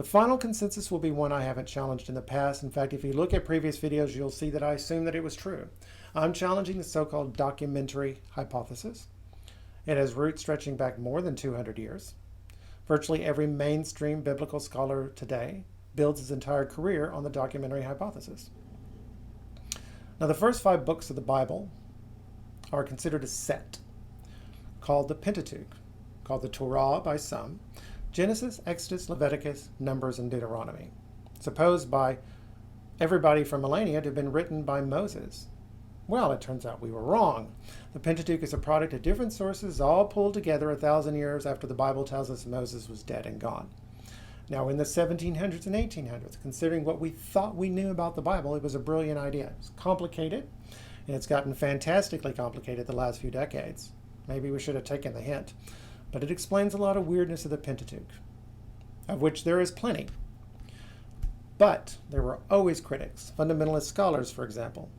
The final consensus will be one I haven't challenged in the past. In fact, if you look at previous videos, you'll see that I assume that it was true. I'm challenging the so-called documentary hypothesis. It has roots stretching back more than 200 years. Virtually every mainstream biblical scholar today builds his entire career on the documentary hypothesis. Now, the first 5 books of the Bible are considered a set called the Pentateuch, called the Torah by some, Genesis, Exodus, Leviticus, Numbers, and Deuteronomy, supposed by everybody for millennia to have been written by Moses. Well, it turns out we were wrong. The Pentateuch is a product of different sources, all pulled together 1,000 years after the Bible tells us Moses was dead and gone. Now, in the 1700s and 1800s, considering what we thought we knew about the Bible, it was a brilliant idea. It's complicated, and it's gotten fantastically complicated the last few decades. Maybe we should have taken the hint. But it explains a lot of weirdness of the Pentateuch, of which there is plenty. But there were always critics, fundamentalist scholars, for example.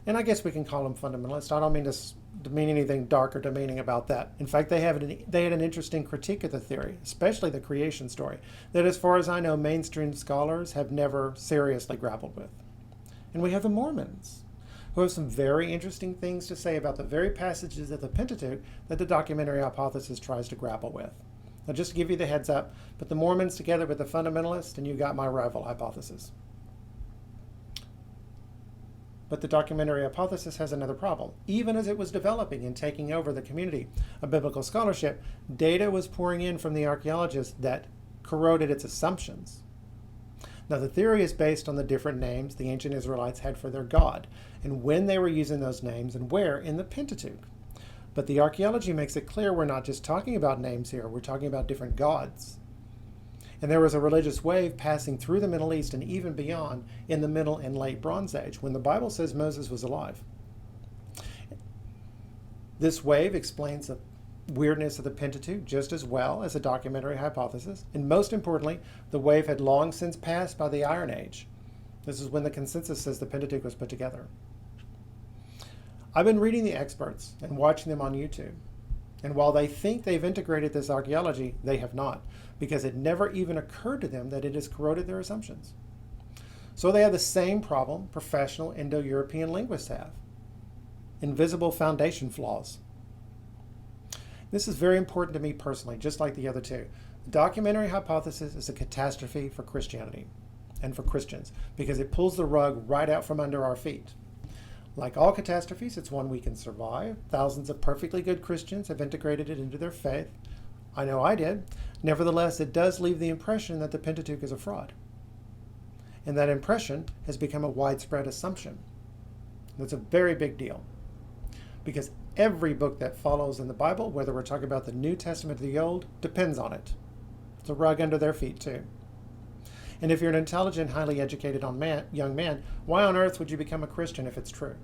And I guess we can call them fundamentalists. I don't mean to mean anything dark or demeaning about that. In fact, they had an interesting critique of the theory, especially the creation story, that as far as I know, mainstream scholars have never seriously grappled with. And we have the Mormons, who have some very interesting things to say about the very passages of the Pentateuch that the documentary hypothesis tries to grapple with. Now, just to give you the heads up, put the Mormons together with the fundamentalists, and you got my rival hypothesis. But the documentary hypothesis has another problem. Even as it was developing and taking over the community of biblical scholarship, data was pouring in from the archaeologists that corroded its assumptions. Now, the theory is based on the different names the ancient Israelites had for their God, and when they were using those names and where in the Pentateuch. But the archaeology makes it clear we're not just talking about names here, we're talking about different gods. And there was a religious wave passing through the Middle East and even beyond in the Middle and Late Bronze Age, when the Bible says Moses was alive. This wave explains the weirdness of the Pentateuch just as well as a documentary hypothesis. And most importantly, the wave had long since passed by the Iron Age. This is when the consensus says the Pentateuch was put together. I've been reading the experts and watching them on YouTube. And while they think they've integrated this archaeology, they have not, because it never even occurred to them that it has corroded their assumptions. So they have the same problem professional Indo-European linguists have: invisible foundation flaws. This is very important to me personally, just like the other two. The documentary hypothesis is a catastrophe for Christianity and for Christians because it pulls the rug right out from under our feet. Like all catastrophes, it's one we can survive. Thousands of perfectly good Christians have integrated it into their faith. I know I did. Nevertheless, it does leave the impression that the Pentateuch is a fraud. And that impression has become a widespread assumption. That's a very big deal, because every book that follows in the Bible, whether we're talking about the New Testament or the Old, depends on it. It's a rug under their feet too. And if you're an intelligent, highly educated young man, why on earth would you become a Christian if it's true?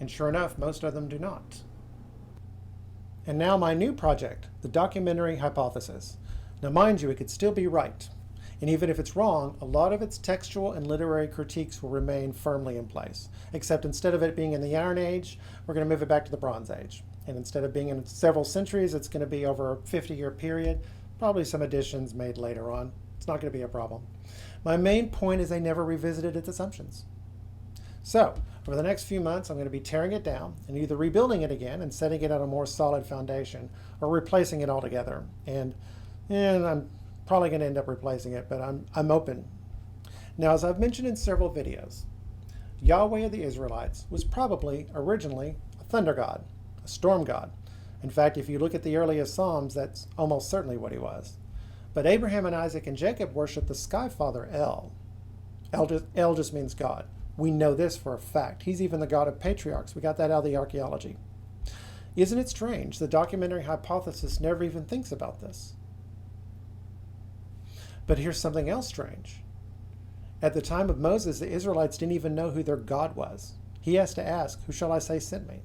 And sure enough, most of them do not. And now my new project, the documentary hypothesis. Now mind you, it could still be right. And even if it's wrong, a lot of its textual and literary critiques will remain firmly in place. Except instead of it being in the Iron Age, we're going to move it back to the Bronze Age. And instead of being in several centuries, it's going to be over a 50-year period, probably some additions made later on. It's not going to be a problem. My main point is they never revisited its assumptions. So, over the next few months, I'm going to be tearing it down and either rebuilding it again and setting it on a more solid foundation, or replacing it altogether. And I'm probably going to end up replacing it, but I'm open. Now, as I've mentioned in several videos, Yahweh of the Israelites was probably originally a thunder god, a storm god. In fact, if you look at the earliest Psalms, that's almost certainly what he was. But Abraham and Isaac and Jacob worshiped the sky father El. El just means God. We know this for a fact. He's even the god of patriarchs. We got that out of the archaeology. Isn't it strange? The documentary hypothesis never even thinks about this. But here's something else strange. At the time of Moses, the Israelites didn't even know who their God was. He has to ask, "Who shall I say sent me?"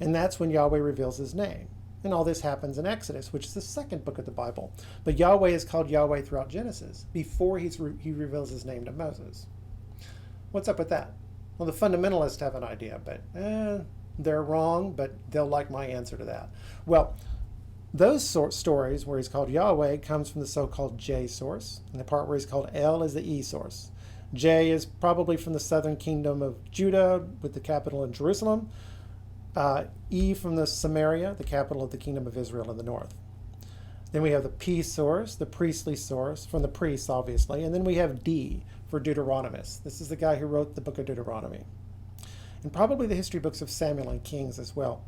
And that's when Yahweh reveals his name. And all this happens in Exodus, which is the second book of the Bible. But Yahweh is called Yahweh throughout Genesis, before he reveals his name to Moses. What's up with that? Well, the fundamentalists have an idea, but they're wrong, but they'll like my answer to that. Well, Those stories where he's called Yahweh comes from the so-called J source, and the part where he's called El is the E source. J is probably from the southern kingdom of Judah with the capital in Jerusalem. E from the Samaria, the capital of the kingdom of Israel in the north. Then we have the P source, the priestly source, from the priests, obviously. And then we have D for Deuteronomist. This is the guy who wrote the book of Deuteronomy. And probably the history books of Samuel and Kings as well.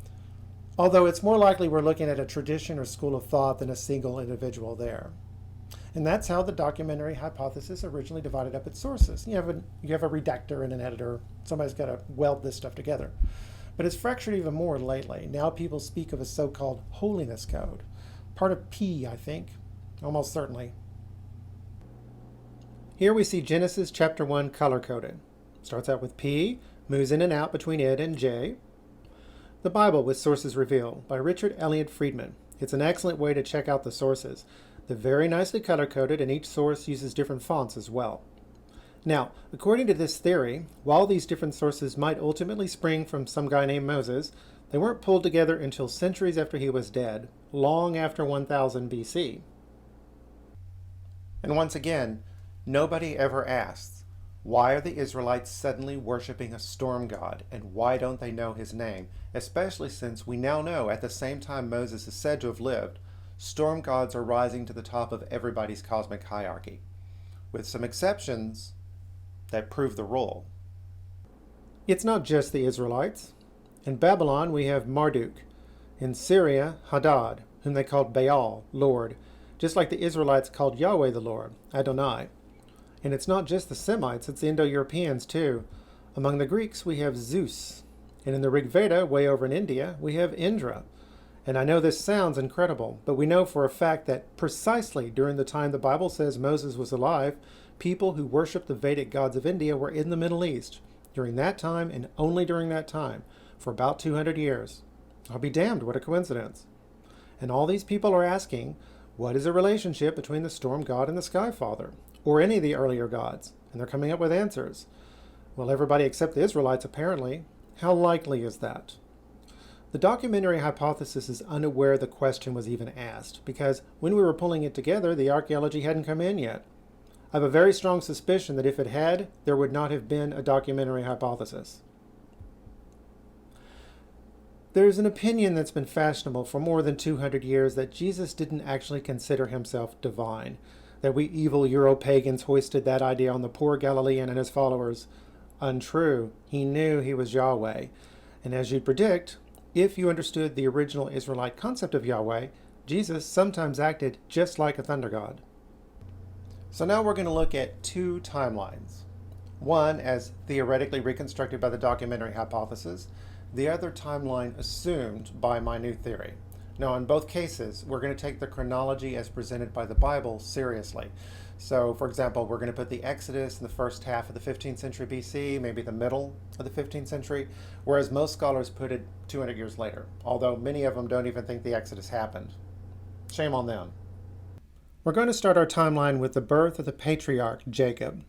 Although it's more likely we're looking at a tradition or school of thought than a single individual there. And that's how the documentary hypothesis originally divided up its sources. You have a redactor and an editor. Somebody's got to weld this stuff together. But it's fractured even more lately. Now people speak of a so-called holiness code. Part of P, I think, almost certainly. Here we see Genesis chapter 1 color-coded. Starts out with P, moves in and out between it and J. The Bible with Sources Revealed by Richard Elliott Friedman. It's an excellent way to check out the sources. They're very nicely color-coded, and each source uses different fonts as well. Now, according to this theory, while these different sources might ultimately spring from some guy named Moses, they weren't pulled together until centuries after he was dead, long after 1000 BC. And once again, nobody ever asks, why are the Israelites suddenly worshiping a storm god, and why don't they know his name? Especially since we now know at the same time Moses is said to have lived, storm gods are rising to the top of everybody's cosmic hierarchy, with some exceptions that prove the rule. It's not just the Israelites. In Babylon, we have Marduk. In Syria, Hadad, whom they called Baal, Lord, just like the Israelites called Yahweh the Lord, Adonai. And it's not just the Semites, it's the Indo-Europeans too. Among the Greeks, we have Zeus. And in the Rig Veda, way over in India, we have Indra. And I know this sounds incredible, but we know for a fact that precisely during the time the Bible says Moses was alive, people who worshiped the Vedic gods of India were in the Middle East. During that time, and only during that time, for about 200 years. I'll be damned, what a coincidence. And all these people are asking, what is the relationship between the storm god and the sky father, or any of the earlier gods? And they're coming up with answers. Well, everybody except the Israelites, apparently. How likely is that? The documentary hypothesis is unaware the question was even asked, because when we were pulling it together, the archaeology hadn't come in yet. I have a very strong suspicion that if it had, there would not have been a documentary hypothesis. There's an opinion that's been fashionable for more than 200 years that Jesus didn't actually consider himself divine, that we evil Euro-pagans hoisted that idea on the poor Galilean and his followers. Untrue. He knew he was Yahweh. And as you'd predict, if you understood the original Israelite concept of Yahweh, Jesus sometimes acted just like a thunder god. So now we're going to look at two timelines. One as theoretically reconstructed by the documentary hypothesis, the other timeline assumed by my new theory. Now, in both cases, we're going to take the chronology as presented by the Bible seriously. So, for example, we're going to put the Exodus in the first half of the 15th century BC, maybe the middle of the 15th century, whereas most scholars put it 200 years later, although many of them don't even think the Exodus happened. Shame on them. We're going to start our timeline with the birth of the patriarch Jacob.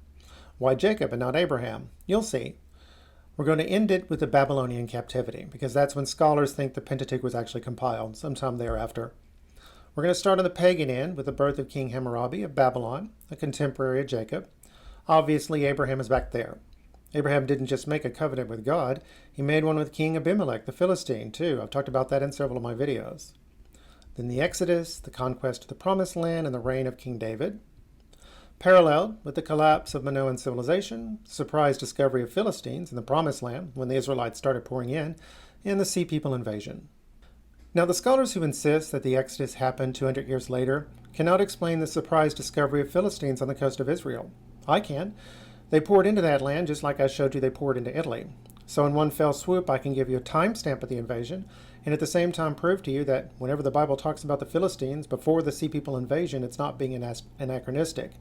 Why Jacob and not Abraham? You'll see. We're going to end it with the Babylonian captivity, because that's when scholars think the Pentateuch was actually compiled, sometime thereafter. We're going to start on the pagan end with the birth of King Hammurabi of Babylon, a contemporary of Jacob. Obviously, Abraham is back there. Abraham didn't just make a covenant with God, he made one with King Abimelech, the Philistine, too. I've talked about that in several of my videos. Then the Exodus, the conquest of the Promised Land, and the reign of King David. Paralleled with the collapse of Minoan civilization, surprise discovery of Philistines in the Promised Land when the Israelites started pouring in, and the Sea People invasion. Now, the scholars who insist that the Exodus happened 200 years later cannot explain the surprise discovery of Philistines on the coast of Israel. I can. They poured into that land just like I showed you they poured into Italy. So in one fell swoop, I can give you a timestamp of the invasion, and at the same time prove to you that whenever the Bible talks about the Philistines before the Sea People invasion, it's not being anachronistic.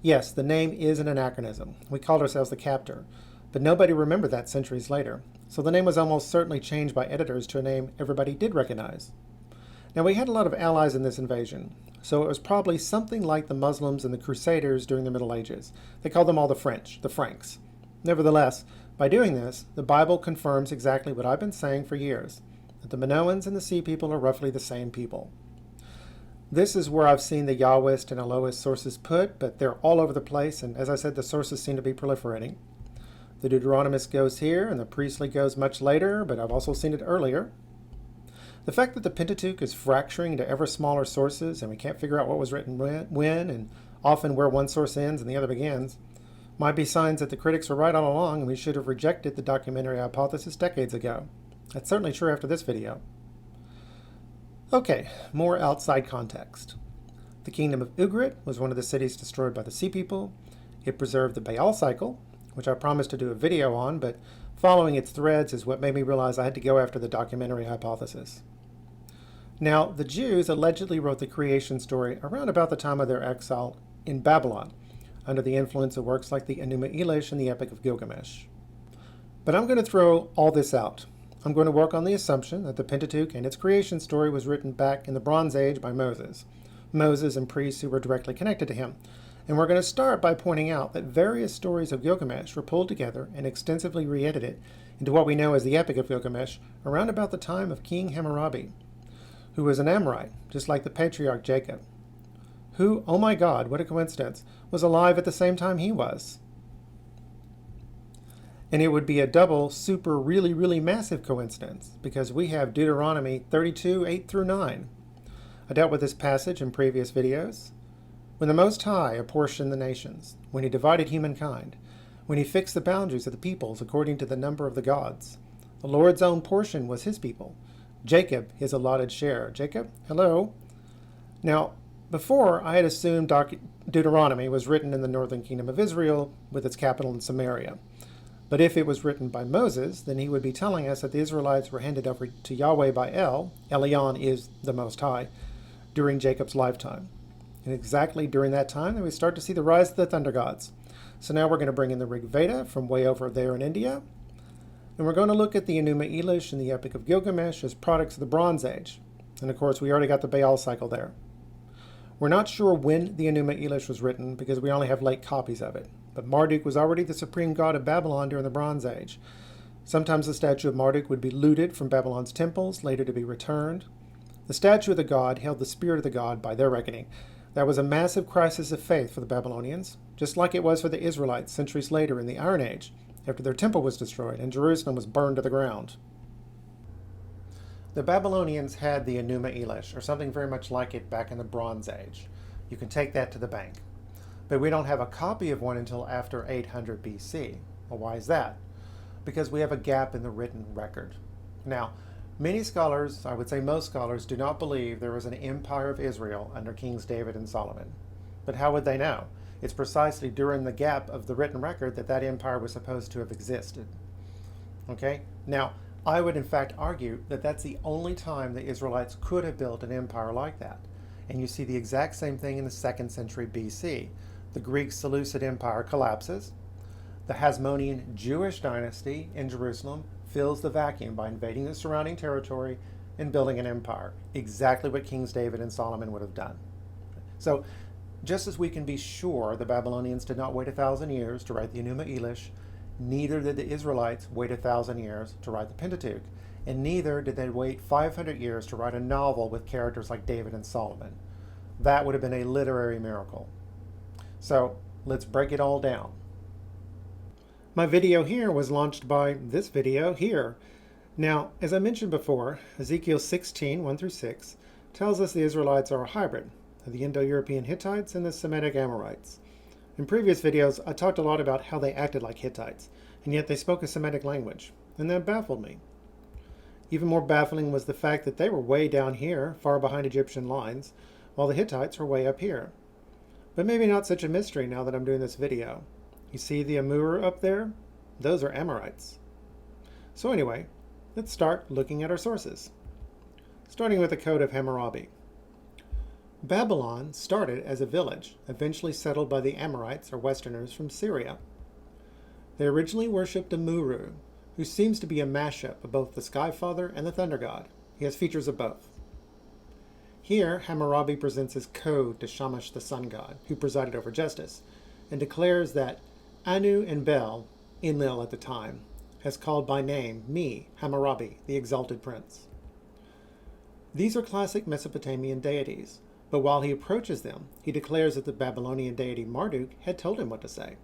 Yes, the name is an anachronism. We called ourselves the captor, but nobody remembered that centuries later. So the name was almost certainly changed by editors to a name everybody did recognize. Now, we had a lot of allies in this invasion, so it was probably something like the Muslims and the Crusaders during the Middle Ages. They called them all the French, the Franks. Nevertheless, by doing this, the Bible confirms exactly what I've been saying for years, that the Minoans and the Sea People are roughly the same people. This is where I've seen the Yahwist and Elohist sources put, but they're all over the place, and as I said, the sources seem to be proliferating. The Deuteronomist goes here, and the priestly goes much later, but I've also seen it earlier. The fact that the Pentateuch is fracturing into ever smaller sources, and we can't figure out what was written when, and often where one source ends and the other begins, might be signs that the critics were right all along, and we should have rejected the documentary hypothesis decades ago. That's certainly true after this video. Okay, more outside context. The kingdom of Ugarit was one of the cities destroyed by the Sea People. It preserved the Baal cycle, which I promised to do a video on, but following its threads is what made me realize I had to go after the documentary hypothesis. Now, the Jews allegedly wrote the creation story around about the time of their exile in Babylon, under the influence of works like the Enuma Elish and the Epic of Gilgamesh. But I'm going to throw all this out. I'm going to work on the assumption that the Pentateuch and its creation story was written back in the Bronze Age by Moses and priests who were directly connected to him. And we're going to start by pointing out that various stories of Gilgamesh were pulled together and extensively re-edited into what we know as the Epic of Gilgamesh around about the time of King Hammurabi, who was an Amorite, just like the patriarch Jacob, who, oh my God, what a coincidence, was alive at the same time he was. And it would be a double, super, really, really massive coincidence, because we have Deuteronomy 32, 8 through 9. I dealt with this passage in previous videos. When the Most High apportioned the nations, when he divided humankind, when he fixed the boundaries of the peoples according to the number of the gods, the Lord's own portion was his people, Jacob his allotted share. Jacob, hello. Now, before, I had assumed Deuteronomy was written in the northern kingdom of Israel with its capital in Samaria. But if it was written by Moses, then he would be telling us that the Israelites were handed over to Yahweh by Elion is the Most High, during Jacob's lifetime. And exactly during that time, then we start to see the rise of the thunder gods. So now we're going to bring in the Rig Veda from way over there in India. And we're going to look at the Enuma Elish and the Epic of Gilgamesh as products of the Bronze Age. And of course, we already got the Baal cycle there. We're not sure when the Enuma Elish was written because we only have late copies of it. But Marduk was already the supreme god of Babylon during the Bronze Age. Sometimes the statue of Marduk would be looted from Babylon's temples, later to be returned. The statue of the god held the spirit of the god by their reckoning. That was a massive crisis of faith for the Babylonians, just like it was for the Israelites centuries later in the Iron Age, after their temple was destroyed and Jerusalem was burned to the ground. The Babylonians had the Enuma Elish, or something very much like it back in the Bronze Age. You can take that to the bank. But we don't have a copy of one until after 800 BC. Well, why is that? Because we have a gap in the written record. Now, many scholars, I would say most scholars, do not believe there was an empire of Israel under Kings David and Solomon. But how would they know? It's precisely during the gap of the written record that that empire was supposed to have existed. Okay? Now, I would in fact argue that that's the only time the Israelites could have built an empire like that. And you see the exact same thing in the 2nd century BC. The Greek Seleucid Empire collapses. The Hasmonean Jewish dynasty in Jerusalem fills the vacuum by invading the surrounding territory and building an empire. Exactly what Kings David and Solomon would have done. So, just as we can be sure the Babylonians did not wait 1,000 years to write the Enuma Elish, neither did the Israelites wait 1,000 years to write the Pentateuch, and neither did they wait 500 years to write a novel with characters like David and Solomon. That would have been a literary miracle. So, let's break it all down. My video here was launched by this video here. Now, as I mentioned before, Ezekiel 16, 1 through 6, tells us the Israelites are a hybrid of the Indo-European Hittites and the Semitic Amorites. In previous videos, I talked a lot about how they acted like Hittites, and yet they spoke a Semitic language, and that baffled me. Even more baffling was the fact that they were way down here, far behind Egyptian lines, while the Hittites were way up here. But maybe not such a mystery now that I'm doing this video. You see the Amur up there? Those are Amorites. So anyway, let's start looking at our sources. Starting with the Code of Hammurabi. Babylon started as a village, eventually settled by the Amorites or Westerners from Syria. They originally worshipped a Muru, who seems to be a mashup of both the Sky Father and the Thunder God. He has features of both. Here, Hammurabi presents his code to Shamash the sun god, who presided over justice, and declares that Anu and Bel, Enlil at the time, has called by name me, Hammurabi, the exalted prince. These are classic Mesopotamian deities, But while he approaches them, he declares that the Babylonian deity Marduk had told him what to say.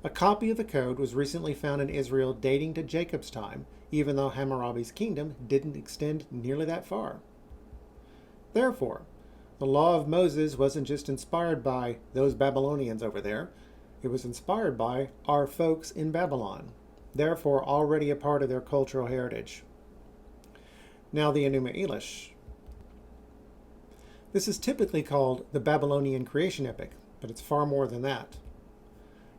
A copy of the code was recently found in Israel dating to Jacob's time, even though Hammurabi's kingdom didn't extend nearly that far. Therefore, the law of Moses wasn't just inspired by those Babylonians over there, it was inspired by our folks in Babylon, therefore already a part of their cultural heritage. Now the Enuma Elish. This is typically called the Babylonian creation epic, but it's far more than that.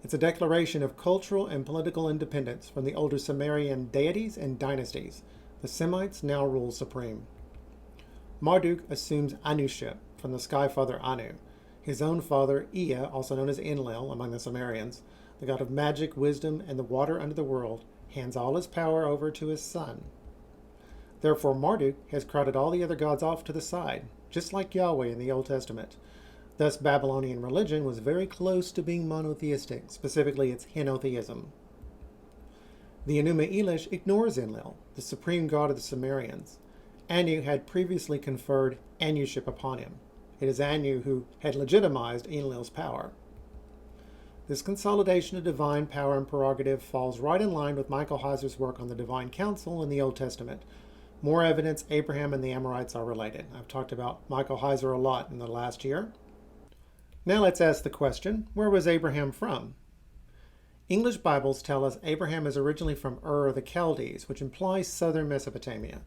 It's a declaration of cultural and political independence from the older Sumerian deities and dynasties. The Semites now rule supreme. Marduk assumes Anuship from the sky father Anu. His own father, Ea, also known as Enlil among the Sumerians, the god of magic, wisdom, and the water under the world, hands all his power over to his son. Therefore, Marduk has crowded all the other gods off to the side, just like Yahweh in the Old Testament. Thus, Babylonian religion was very close to being monotheistic, specifically its henotheism. The Enuma Elish ignores Enlil, the supreme god of the Sumerians. Anu had previously conferred Anuship upon him. It is Anu who had legitimized Enlil's power. This consolidation of divine power and prerogative falls right in line with Michael Heiser's work on the Divine Council in the Old Testament. More evidence Abraham and the Amorites are related. I've talked about Michael Heiser a lot in the last year. Now let's ask the question, where was Abraham from? English Bibles tell us Abraham is originally from Ur of the Chaldees, which implies southern Mesopotamia.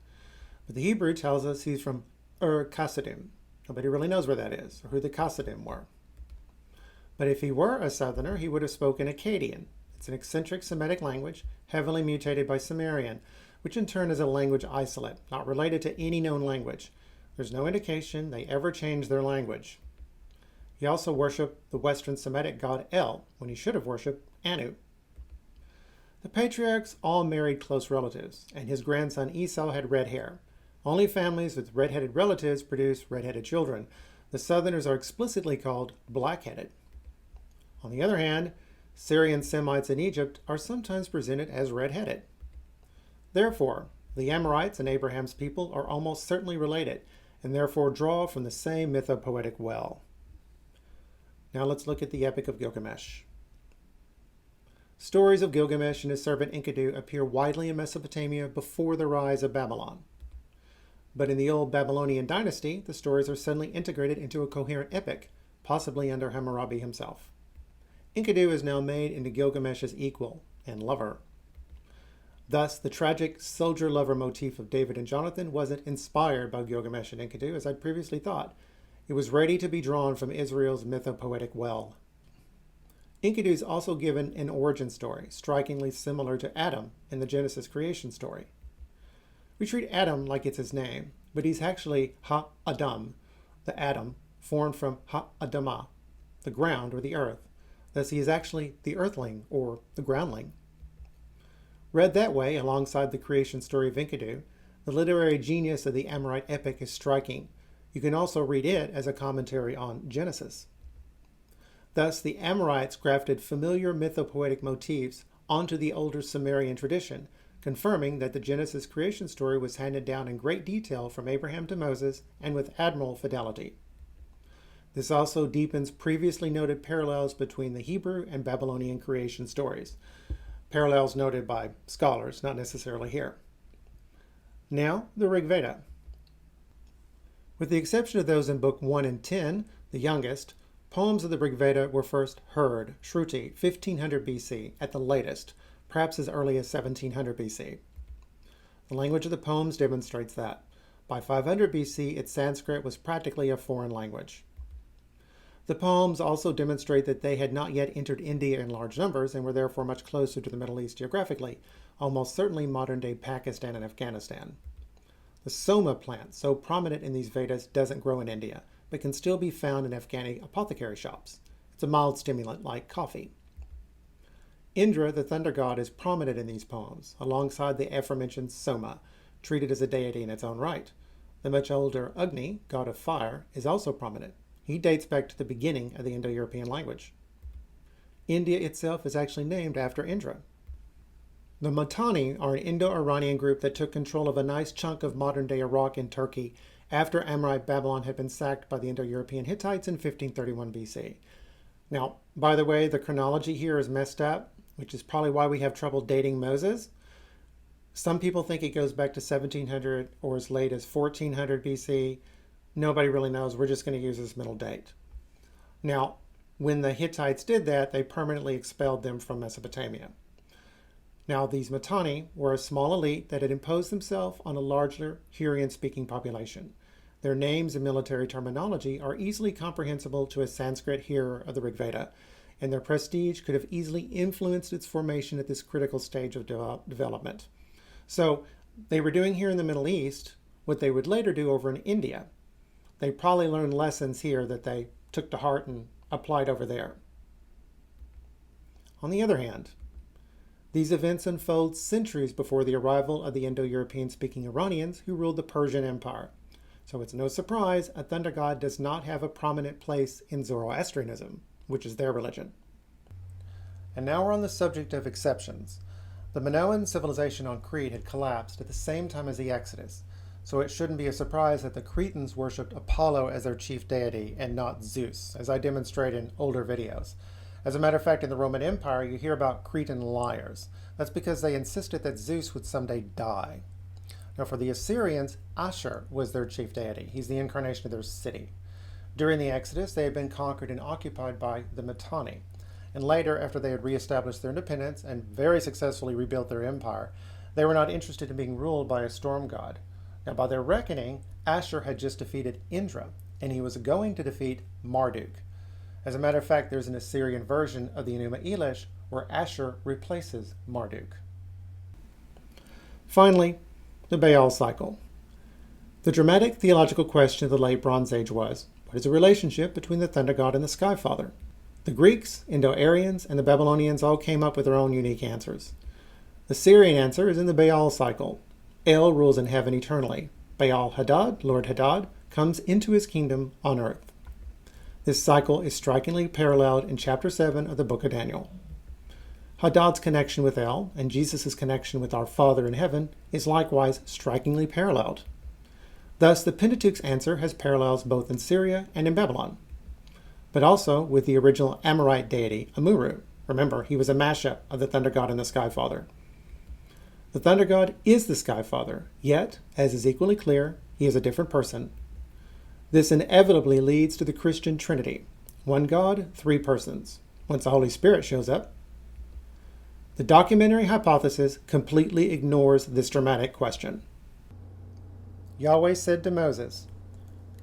But the Hebrew tells us he's from Ur Kasdim. Nobody really knows where that is, or who the Kasdim were. But if he were a southerner, he would have spoken Akkadian. It's an eccentric Semitic language, heavily mutated by Sumerian, which in turn is a language isolate, not related to any known language. There's no indication they ever changed their language. He also worshipped the Western Semitic god El, when he should have worshipped Anu. The patriarchs all married close relatives, and his grandson Esau had red hair. Only families with red-headed relatives produce red-headed children. The Southerners are explicitly called black-headed. On the other hand, Syrian Semites in Egypt are sometimes presented as red-headed. Therefore, the Amorites and Abraham's people are almost certainly related, and therefore draw from the same mythopoetic well. Now let's look at the Epic of Gilgamesh. Stories of Gilgamesh and his servant Enkidu appear widely in Mesopotamia before the rise of Babylon. But in the old Babylonian dynasty, the stories are suddenly integrated into a coherent epic, possibly under Hammurabi himself. Enkidu is now made into Gilgamesh's equal and lover. Thus, the tragic soldier-lover motif of David and Jonathan wasn't inspired by Gilgamesh and Enkidu, as I'd previously thought. It was ready to be drawn from Israel's mythopoetic well. Enkidu is also given an origin story, strikingly similar to Adam in the Genesis creation story. We treat Adam like it's his name, but he's actually Ha-Adam, the Adam, formed from Ha-Adamah, the ground or the earth. Thus he is actually the earthling or the groundling. Read that way, alongside the creation story of Enkidu, the literary genius of the Amorite epic is striking. You can also read it as a commentary on Genesis. Thus, the Amorites grafted familiar mythopoetic motifs onto the older Sumerian tradition, confirming that the Genesis creation story was handed down in great detail from Abraham to Moses and with admirable fidelity. This also deepens previously noted parallels between the Hebrew and Babylonian creation stories. Parallels noted by scholars, not necessarily here. Now, the Rig Veda. With the exception of those in Book 1 and 10, the youngest, poems of the Rig Veda were first heard, Shruti, 1500 BC, at the latest, perhaps as early as 1700 BC. The language of the poems demonstrates that. By 500 BC, its Sanskrit was practically a foreign language. The poems also demonstrate that they had not yet entered India in large numbers and were therefore much closer to the Middle East geographically, almost certainly modern-day Pakistan and Afghanistan. The soma plant, so prominent in these Vedas, doesn't grow in India, but can still be found in Afghani apothecary shops. It's a mild stimulant like coffee. Indra, the thunder god, is prominent in these poems, alongside the aforementioned Soma, treated as a deity in its own right. The much older Agni, god of fire, is also prominent. He dates back to the beginning of the Indo-European language. India itself is actually named after Indra. The Mitanni are an Indo-Iranian group that took control of a nice chunk of modern-day Iraq and Turkey after Amorite Babylon had been sacked by the Indo-European Hittites in 1531 BC. Now, by the way, the chronology here is messed up, which is probably why we have trouble dating Moses. Some people think it goes back to 1700 or as late as 1400 BC. Nobody really knows. We're just going to use this middle date. Now, when the Hittites did that, they permanently expelled them from Mesopotamia. Now, these Mitanni were a small elite that had imposed themselves on a larger Hurrian-speaking population. Their names and military terminology are easily comprehensible to a Sanskrit hearer of the Rig Veda, and their prestige could have easily influenced its formation at this critical stage of development. So they were doing here in the Middle East what they would later do over in India. They probably learned lessons here that they took to heart and applied over there. On the other hand, these events unfold centuries before the arrival of the Indo-European speaking Iranians who ruled the Persian Empire. So it's no surprise a thunder god does not have a prominent place in Zoroastrianism, which is their religion. And now we're on the subject of exceptions. The Minoan civilization on Crete had collapsed at the same time as the Exodus, so it shouldn't be a surprise that the Cretans worshipped Apollo as their chief deity and not Zeus, as I demonstrate in older videos. As a matter of fact, in the Roman Empire, you hear about Cretan liars. That's because they insisted that Zeus would someday die. Now, for the Assyrians, Ashur was their chief deity. He's the incarnation of their city. During the Exodus, they had been conquered and occupied by the Mitanni. And later, after they had reestablished their independence and very successfully rebuilt their empire, they were not interested in being ruled by a storm god. Now, by their reckoning, Ashur had just defeated Indra, and he was going to defeat Marduk. As a matter of fact, there's an Assyrian version of the Enuma Elish where Ashur replaces Marduk. Finally, the Baal cycle. The dramatic theological question of the Late Bronze Age was, what is the relationship between the thunder god and the sky father? The Greeks, Indo-Aryans, and the Babylonians all came up with their own unique answers. The Syrian answer is in the Baal cycle. El rules in heaven eternally. Baal Hadad, Lord Hadad, comes into his kingdom on earth. This cycle is strikingly paralleled in chapter 7 of the book of Daniel. Hadad's connection with El and Jesus' connection with our Father in heaven is likewise strikingly paralleled. Thus, the Pentateuch's answer has parallels both in Syria and in Babylon, but also with the original Amorite deity, Amuru. Remember, he was a mashup of the thunder god and the sky father. The thunder god is the sky father, yet, as is equally clear, he is a different person. This inevitably leads to the Christian Trinity. One God, three persons. Once the Holy Spirit shows up. The documentary hypothesis completely ignores this dramatic question. Yahweh said to Moses,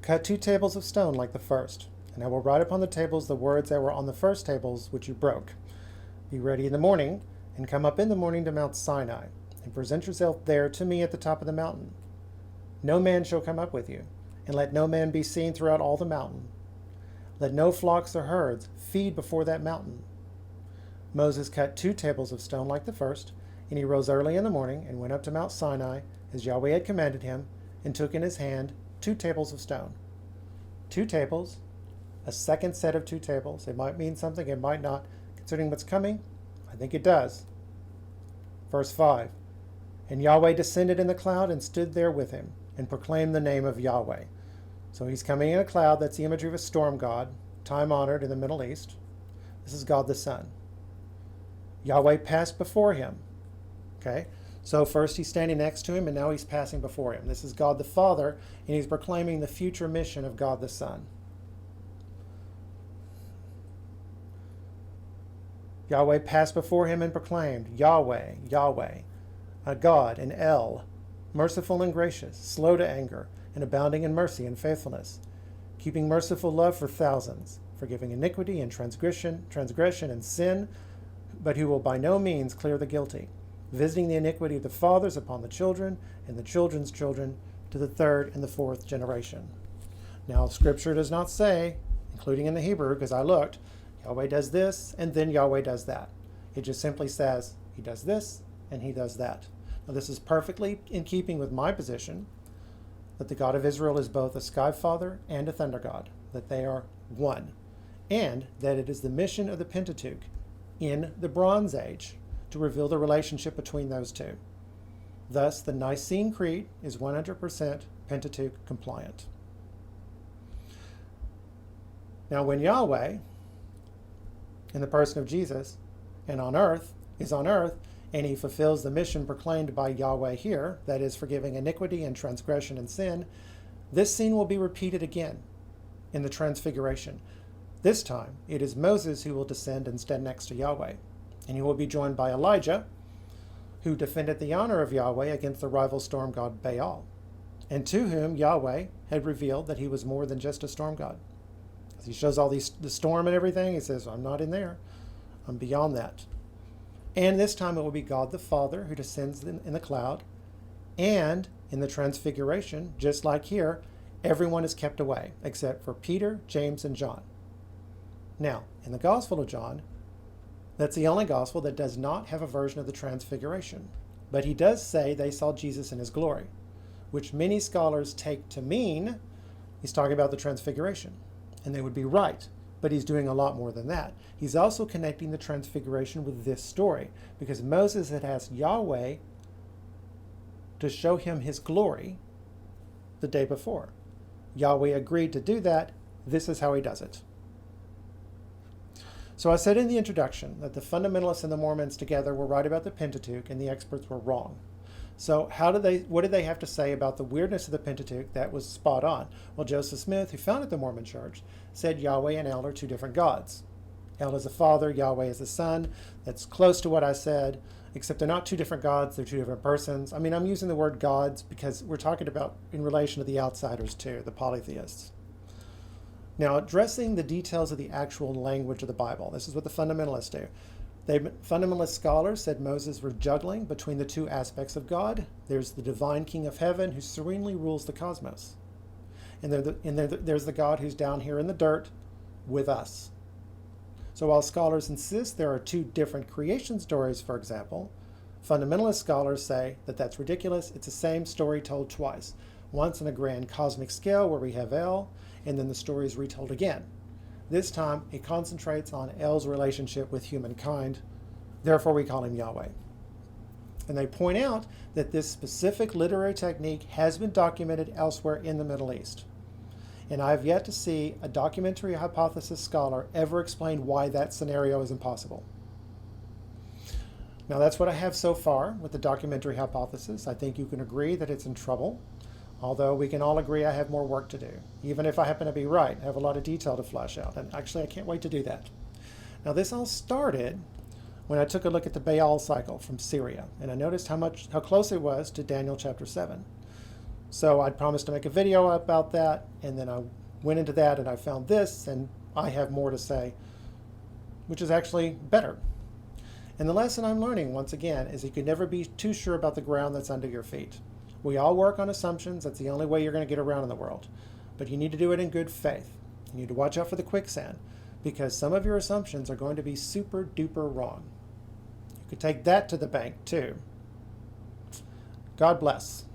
"Cut 2 tables of stone like the first, and I will write upon the tables the words that were on the first tables which you broke. Be ready in the morning, and come up in the morning to Mount Sinai, and present yourself there to me at the top of the mountain. No man shall come up with you, and let no man be seen throughout all the mountain. Let no flocks or herds feed before that mountain." Moses cut 2 tables of stone like the first, and he rose early in the morning and went up to Mount Sinai, as Yahweh had commanded him, and took in his hand 2 tables of stone. 2 tables, a second set of 2 tables. It might mean something, it might not. Considering what's coming, I think it does. Verse 5, "And Yahweh descended in the cloud and stood there with him, and proclaimed the name of Yahweh." So he's coming in a cloud. That's the imagery of a storm god, time-honored in the Middle East. This is God the Son. Yahweh passed before him. Okay, so first he's standing next to him, and now he's passing before him. This is God the Father, and he's proclaiming the future mission of God the Son. Yahweh passed before him and proclaimed, "Yahweh, Yahweh, a God, an El, merciful and gracious, slow to anger, and abounding in mercy and faithfulness, keeping merciful love for thousands, forgiving iniquity and transgression and sin, but who will by no means clear the guilty, visiting the iniquity of the fathers upon the children and the children's children to the 3rd and the 4th generation." Now, Scripture does not say, including in the Hebrew, because I looked, Yahweh does this and then Yahweh does that. It just simply says he does this and he does that. Now, this is perfectly in keeping with my position that the God of Israel is both a sky father and a thunder god, that they are one, and that it is the mission of the Pentateuch in the Bronze Age to reveal the relationship between those two. Thus, the Nicene Creed is 100% Pentateuch compliant. Now, when Yahweh, in the person of Jesus, is on earth, and he fulfills the mission proclaimed by Yahweh here, that is, forgiving iniquity and transgression and sin, this scene will be repeated again in the Transfiguration. This time, it is Moses who will descend and stand next to Yahweh, and he will be joined by Elijah, who defended the honor of Yahweh against the rival storm god Baal, and to whom Yahweh had revealed that he was more than just a storm god. As he shows all the storm and everything, he says, I'm not in there. I'm beyond that. And this time it will be God the Father who descends in the cloud, and in the Transfiguration, just like here, everyone is kept away, except for Peter, James, and John. Now, in the Gospel of John, that's the only gospel that does not have a version of the Transfiguration. But he does say they saw Jesus in his glory, which many scholars take to mean he's talking about the Transfiguration. And they would be right, but he's doing a lot more than that. He's also connecting the Transfiguration with this story, because Moses had asked Yahweh to show him his glory the day before. Yahweh agreed to do that. This is how he does it. So I said in the introduction that the fundamentalists and the Mormons together were right about the Pentateuch and the experts were wrong. So what did they have to say about the weirdness of the Pentateuch that was spot on? Well, Joseph Smith, who founded the Mormon Church, said Yahweh and El are two different gods. El is the Father, Yahweh is the Son. That's close to what I said, except they're not two different gods, they're two different persons. I mean, I'm using the word gods because we're talking about in relation to the outsiders too, the polytheists. Now, addressing the details of the actual language of the Bible, this is what the fundamentalists do. Fundamentalist scholars said Moses was juggling between the two aspects of God. There's the divine King of heaven who serenely rules the cosmos. And there's the God who's down here in the dirt with us. So while scholars insist there are two different creation stories, for example, fundamentalist scholars say that that's ridiculous. It's the same story told twice. Once on a grand cosmic scale where we have El, and then the story is retold again. This time, it concentrates on El's relationship with humankind. Therefore, we call him Yahweh. And they point out that this specific literary technique has been documented elsewhere in the Middle East. And I have yet to see a documentary hypothesis scholar ever explain why that scenario is impossible. Now, that's what I have so far with the documentary hypothesis. I think you can agree that it's in trouble. Although we can all agree I have more work to do. Even if I happen to be right, I have a lot of detail to flesh out. And actually, I can't wait to do that. Now, this all started when I took a look at the Baal cycle from Syria. And I noticed how close it was to Daniel chapter 7. So I'd promised to make a video about that. And then I went into that and I found this. And I have more to say, which is actually better. And the lesson I'm learning, once again, is you can never be too sure about the ground that's under your feet. We all work on assumptions. That's the only way you're going to get around in the world. But you need to do it in good faith. You need to watch out for the quicksand, because some of your assumptions are going to be super duper wrong. You could take that to the bank too. God bless.